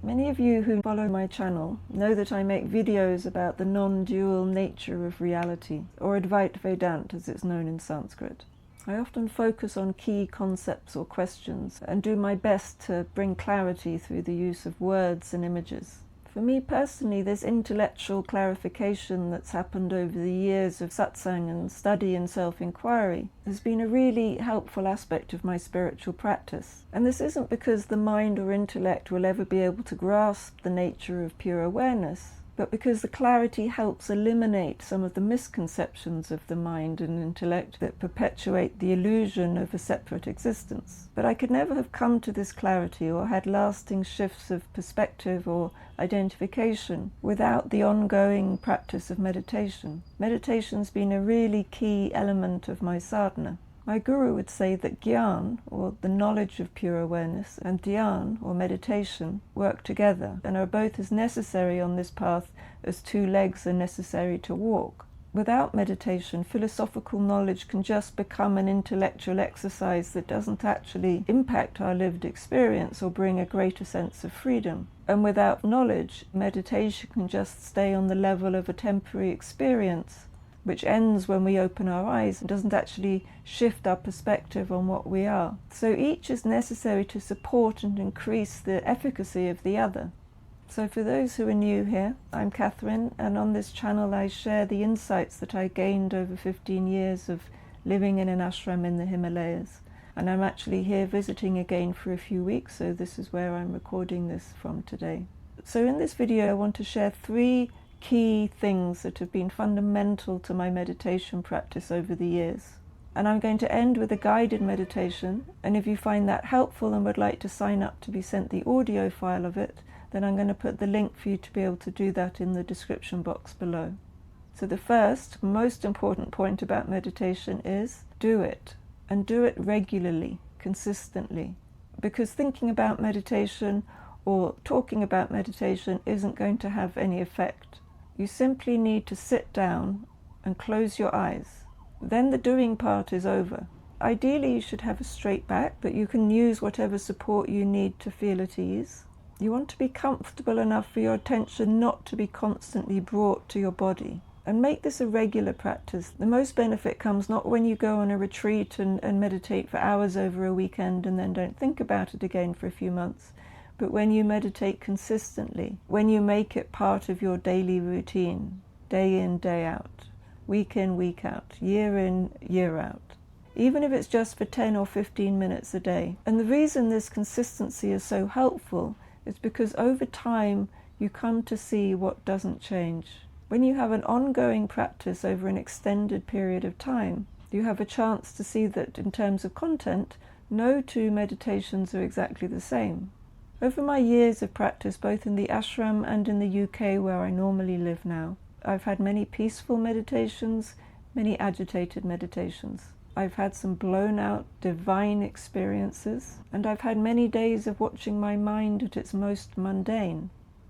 Many of you who follow my channel know that I make videos about the non-dual nature of reality, or Advaita Vedanta as it's known in Sanskrit. I often focus on key concepts or questions and do my best to bring clarity through the use of words and images. For me personally, this intellectual clarification that's happened over the years of satsang and study and self-inquiry has been a really helpful aspect of my spiritual practice. And this isn't because the mind or intellect will ever be able to grasp the nature of pure awareness, but because the clarity helps eliminate some of the misconceptions of the mind and intellect that perpetuate the illusion of a separate existence. But I could never have come to this clarity or had lasting shifts of perspective or identification without the ongoing practice of meditation. Meditation's been a really key element of my sadhana. My guru would say that gyana, or the knowledge of pure awareness, and dhyana, or meditation, work together and are both as necessary on this path as two legs are necessary to walk. Without meditation, philosophical knowledge can just become an intellectual exercise that doesn't actually impact our lived experience or bring a greater sense of freedom. And without knowledge, meditation can just stay on the level of a temporary experience, which ends when we open our eyes and doesn't actually shift our perspective on what we are. So each is necessary to support and increase the efficacy of the other. So for those who are new here, I'm Catherine, and on this channel I share the insights that I gained over 15 years of living in an ashram in the Himalayas. And I'm actually here visiting again for a few weeks, so this is where I'm recording this from today. So in this video I want to share 3 key things that have been fundamental to my meditation practice over the years. And I'm going to end with a guided meditation, and if you find that helpful and would like to sign up to be sent the audio file of it, then I'm going to put the link for you to be able to do that in the description box below. So the first, most important point about meditation is do it, and do it regularly, consistently. Because thinking about meditation or talking about meditation isn't going to have any effect. You simply need to sit down and close your eyes. Then the doing part is over. Ideally, you should have a straight back, but you can use whatever support you need to feel at ease. You want to be comfortable enough for your attention not to be constantly brought to your body. And make this a regular practice. The most benefit comes not when you go on a retreat and meditate for hours over a weekend and then don't think about it again for a few months, but when you meditate consistently, when you make it part of your daily routine, day in, day out, week in, week out, year in, year out, even if it's just for 10 or 15 minutes a day. And the reason this consistency is so helpful is because over time you come to see what doesn't change. When you have an ongoing practice over an extended period of time, you have a chance to see that in terms of content, no 2 meditations are exactly the same. Over my years of practice, both in the ashram and in the UK where I normally live now, I've had many peaceful meditations, many agitated meditations. I've had some blown out divine experiences, and I've had many days of watching my mind at its most mundane.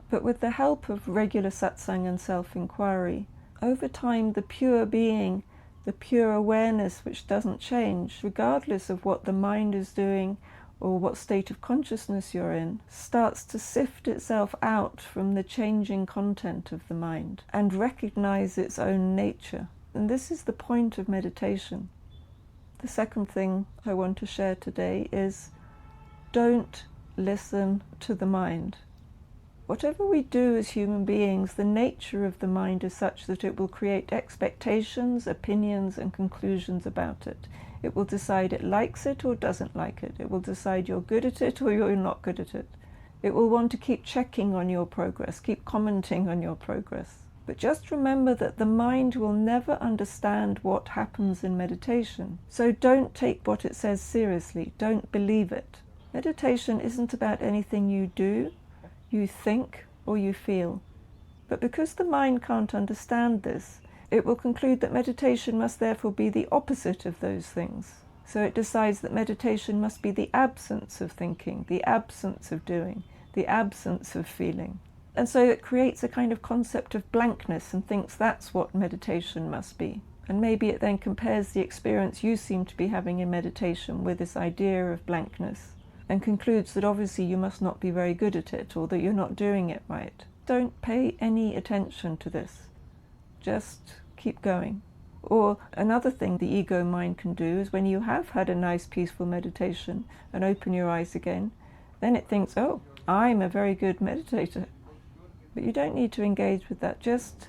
But with the help of regular satsang and self-inquiry, over time the pure being, the pure awareness which doesn't change, regardless of what the mind is doing or what state of consciousness you're in, starts to sift itself out from the changing content of the mind and recognize its own nature. And this is the point of meditation. The second thing I want to share today is don't listen to the mind. Whatever we do as human beings, the nature of the mind is such that it will create expectations, opinions, and conclusions about it. It will decide it likes it or doesn't like it. It will decide you're good at it or you're not good at it. It will want to keep checking on your progress, keep commenting on your progress. But just remember that the mind will never understand what happens in meditation. So don't take what it says seriously. Don't believe it. Meditation isn't about anything you do, you think, or you feel. But because the mind can't understand this, it will conclude that meditation must therefore be the opposite of those things. So it decides that meditation must be the absence of thinking, the absence of doing, the absence of feeling. And so it creates a kind of concept of blankness and thinks that's what meditation must be. And maybe it then compares the experience you seem to be having in meditation with this idea of blankness. and concludes that obviously you must not be very good at it or that you're not doing it right. Don't pay any attention to this. Just keep going. Or another thing the ego mind can do is when you have had a nice peaceful meditation and open your eyes again, then it thinks, oh, I'm a very good meditator. But you don't need to engage with that. Just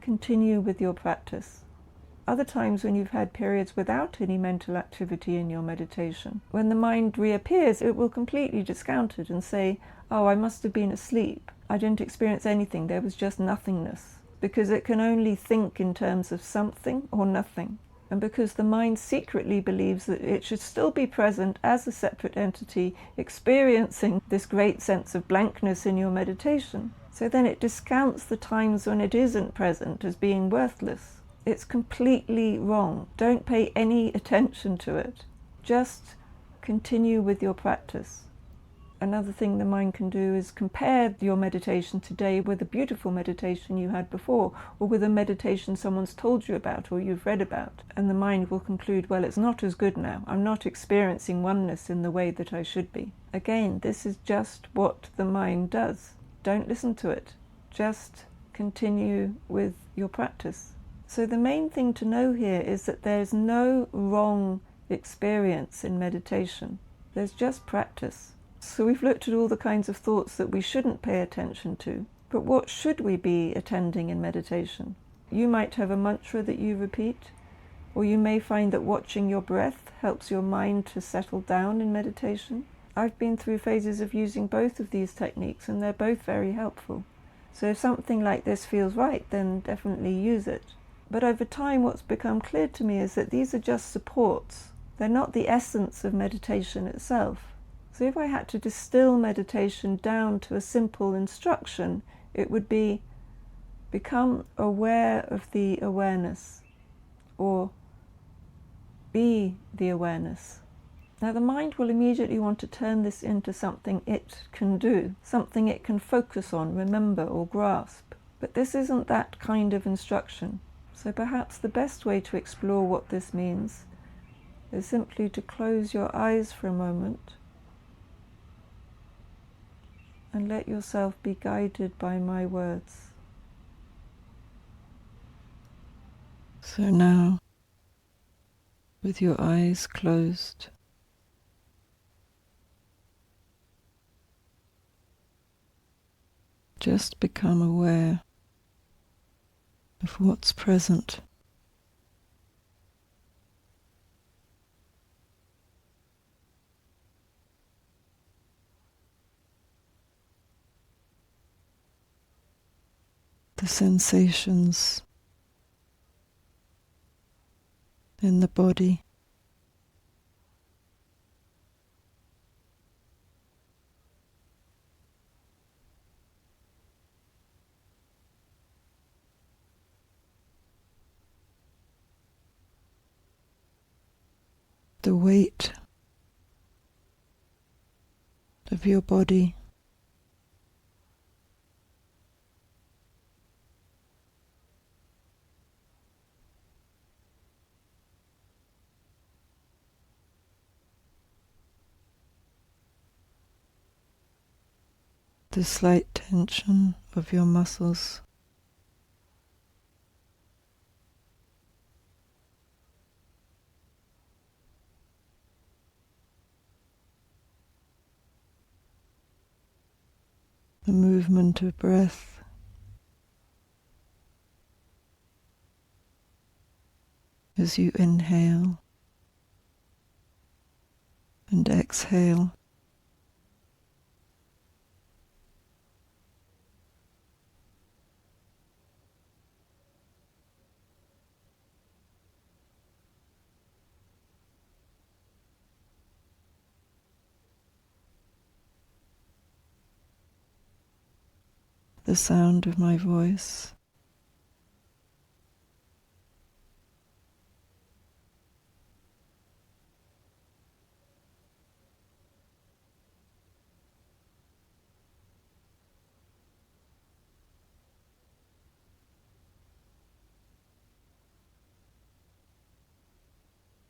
continue with your practice. Other times when you've had periods without any mental activity in your meditation, when the mind reappears, it will completely discount it and say, oh, I must have been asleep. I didn't experience anything. There was just nothingness. Because it can only think in terms of something or nothing. And because the mind secretly believes that it should still be present as a separate entity, experiencing this great sense of blankness in your meditation. So then it discounts the times when it isn't present as being worthless. It's completely wrong. Don't pay any attention to it. Just continue with your practice. Another thing the mind can do is compare your meditation today with a beautiful meditation you had before, or with a meditation someone's told you about or you've read about. And the mind will conclude, well, it's not as good now. I'm not experiencing oneness in the way that I should be. Again, this is just what the mind does. Don't listen to it. Just continue with your practice. So the main thing to know here is that there's no wrong experience in meditation. There's just practice. So we've looked at all the kinds of thoughts that we shouldn't pay attention to. But what should we be attending in meditation? You might have a mantra that you repeat, or you may find that watching your breath helps your mind to settle down in meditation. I've been through phases of using both of these techniques, and they're both very helpful. So if something like this feels right, then definitely use it. But over time, what's become clear to me is that these are just supports. They're not the essence of meditation itself. So if I had to distill meditation down to a simple instruction, it would be become aware of the awareness, or be the awareness. Now the mind will immediately want to turn this into something it can do, something it can focus on, remember, or grasp. But this isn't that kind of instruction. So perhaps the best way to explore what this means is simply to close your eyes for a moment and let yourself be guided by my words. So now, with your eyes closed, just become aware of what's present. The sensations in the body, the weight of your body, the slight tension of your muscles, the movement of breath, as you inhale and exhale. The sound of my voice, the sound of my voice,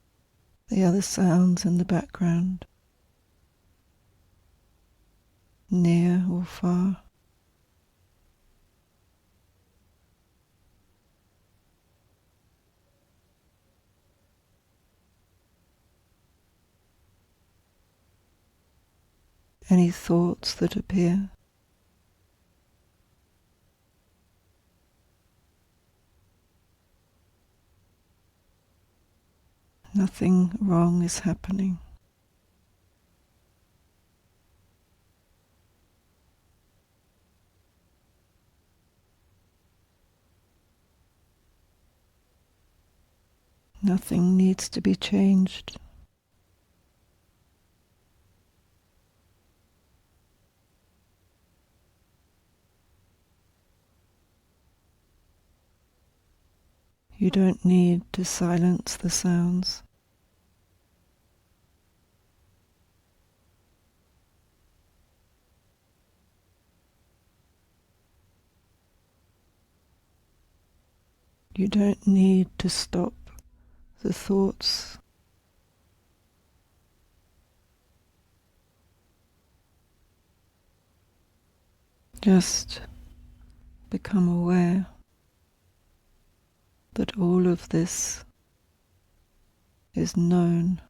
the other sounds in the background. near or far. Any thoughts that appear. Nothing wrong is happening. Nothing needs to be changed. You don't need to silence the sounds. You don't need to stop the thoughts. Just become aware that all of this is known.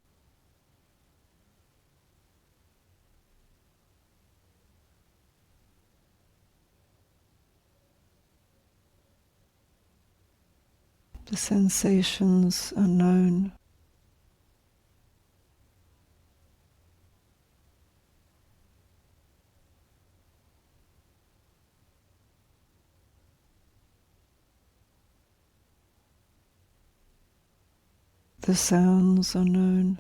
The sensations are known. The sounds are known.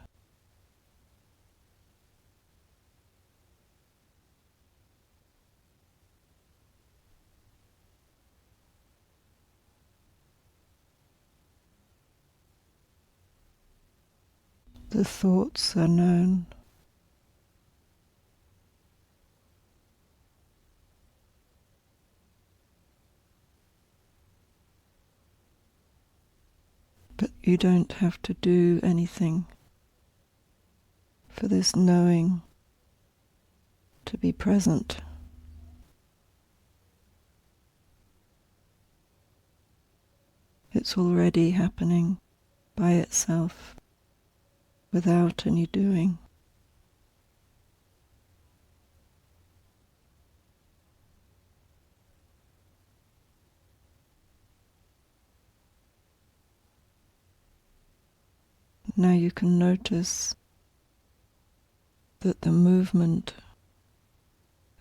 The thoughts are known. But you don't have to do anything for this knowing to be present. It's already happening by itself, without any doing. Now you can notice that the movement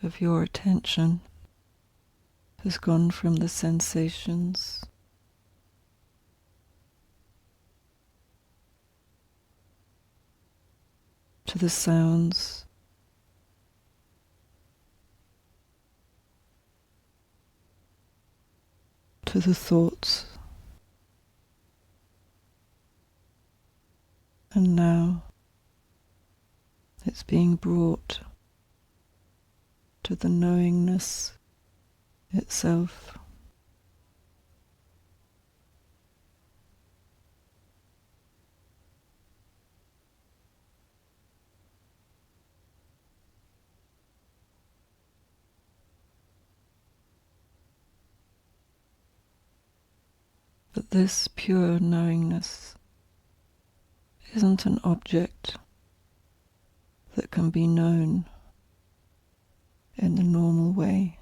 of your attention has gone from the sensations to the sounds, to the thoughts, and now it's being brought to the knowingness itself. But this pure knowingness isn't an object that can be known in the normal way.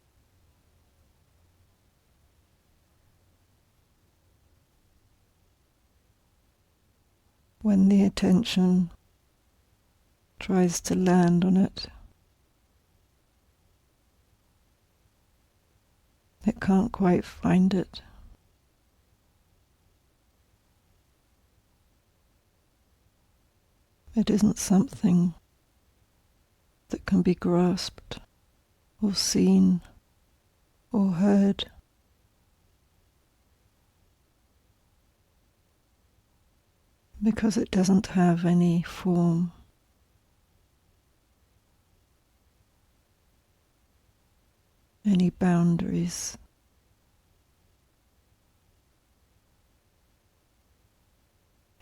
When the attention tries to land on it, it can't quite find it. It isn't something that can be grasped or seen or heard. Because it doesn't have any form. Any boundaries.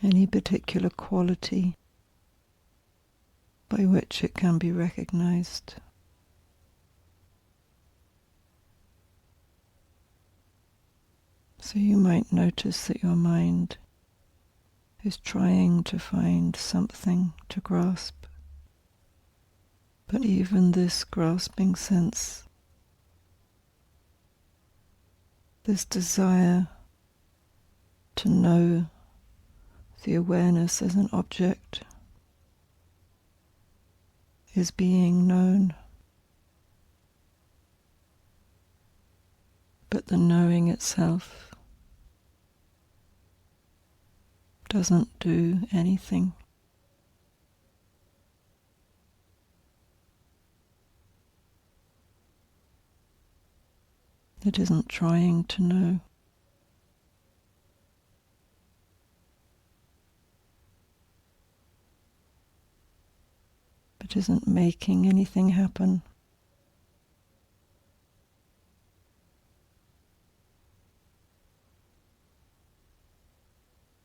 Any particular quality by which it can be recognized. So you might notice that your mind is trying to find something to grasp. But even this grasping sense, this desire to know the awareness as an object, is being known. But the knowing itself doesn't do anything. It isn't trying to know. It isn't making anything happen.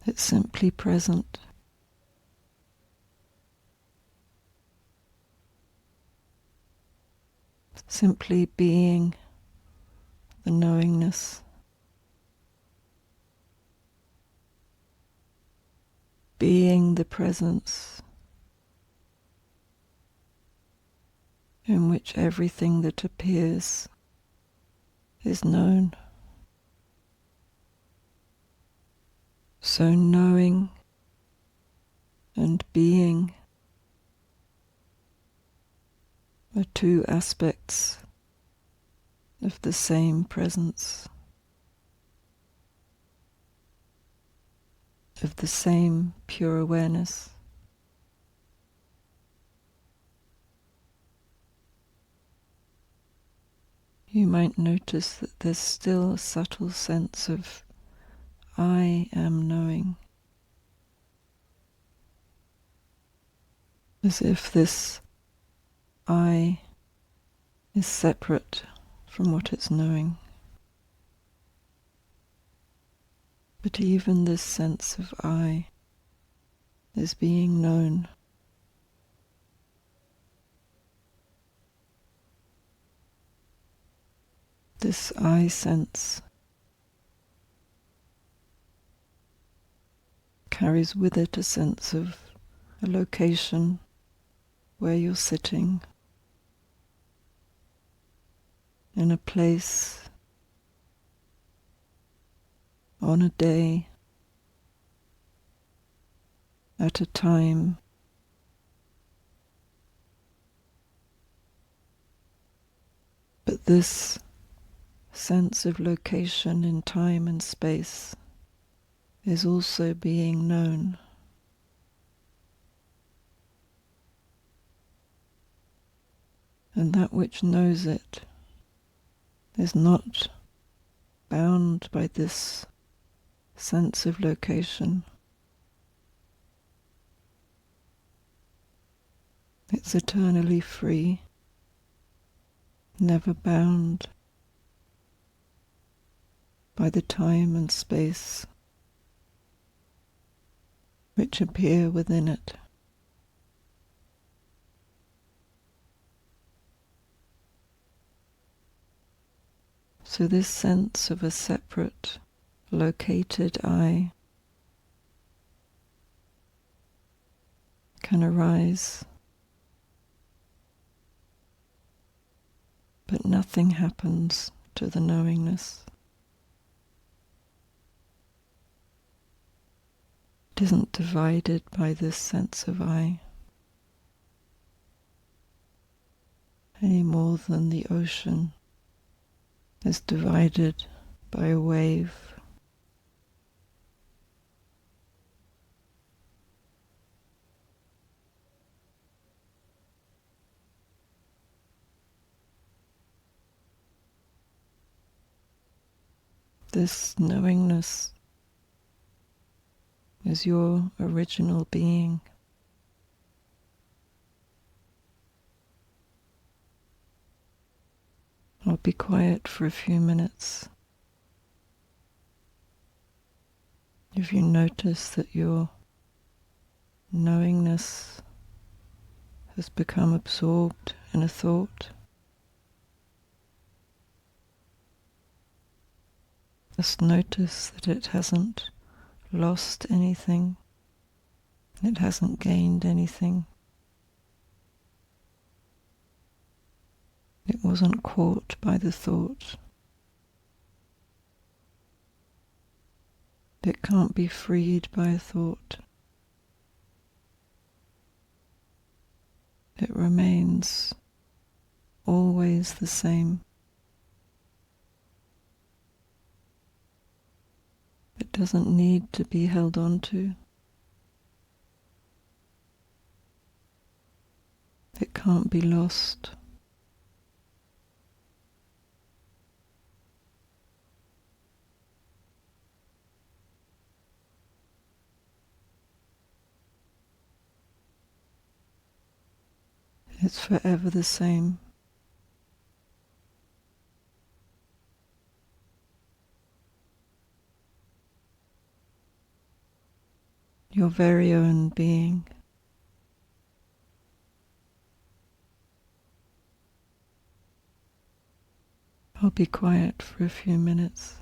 It's simply present. Simply being the knowingness. Being the presence in which everything that appears is known. So knowing and being are two aspects of the same presence, of the same pure awareness. You might notice that there's still a subtle sense of I am knowing, as if this I is separate from what it's knowing. But even this sense of I is being known. This I sense carries with it a sense of a location where you're sitting, in a place, on a day, at a time. But this sense of location in time and space is also being known. And that which knows it is not bound by this sense of location. It's eternally free, never bound by the time and space which appear within it. So this sense of a separate, located I can arise, but nothing happens to the knowingness. It isn't divided by this sense of I, any more than the ocean is divided by a wave. This knowingness is your original being. I'll be quiet for a few minutes. If you notice that your knowingness has become absorbed in a thought, Just notice that it hasn't lost anything, it hasn't gained anything. It wasn't caught by the thought. It can't be freed by a thought. It remains always the same. It doesn't need to be held on to. It can't be lost. It's forever the same. Your very own being. I'll be quiet for a few minutes.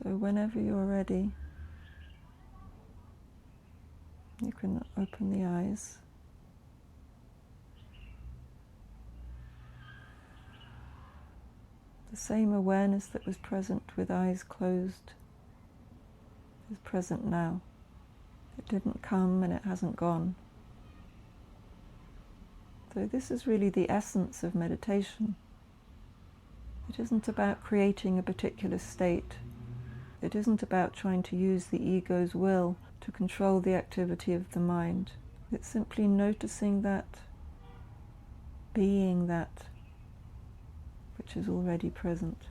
So whenever you're ready, you can open the eyes. The same awareness that was present with eyes closed is present now. It didn't come and it hasn't gone. So this is really the essence of meditation. It isn't about creating a particular state. It isn't about trying to use the ego's will to control the activity of the mind. It's simply noticing that, being that which is already present.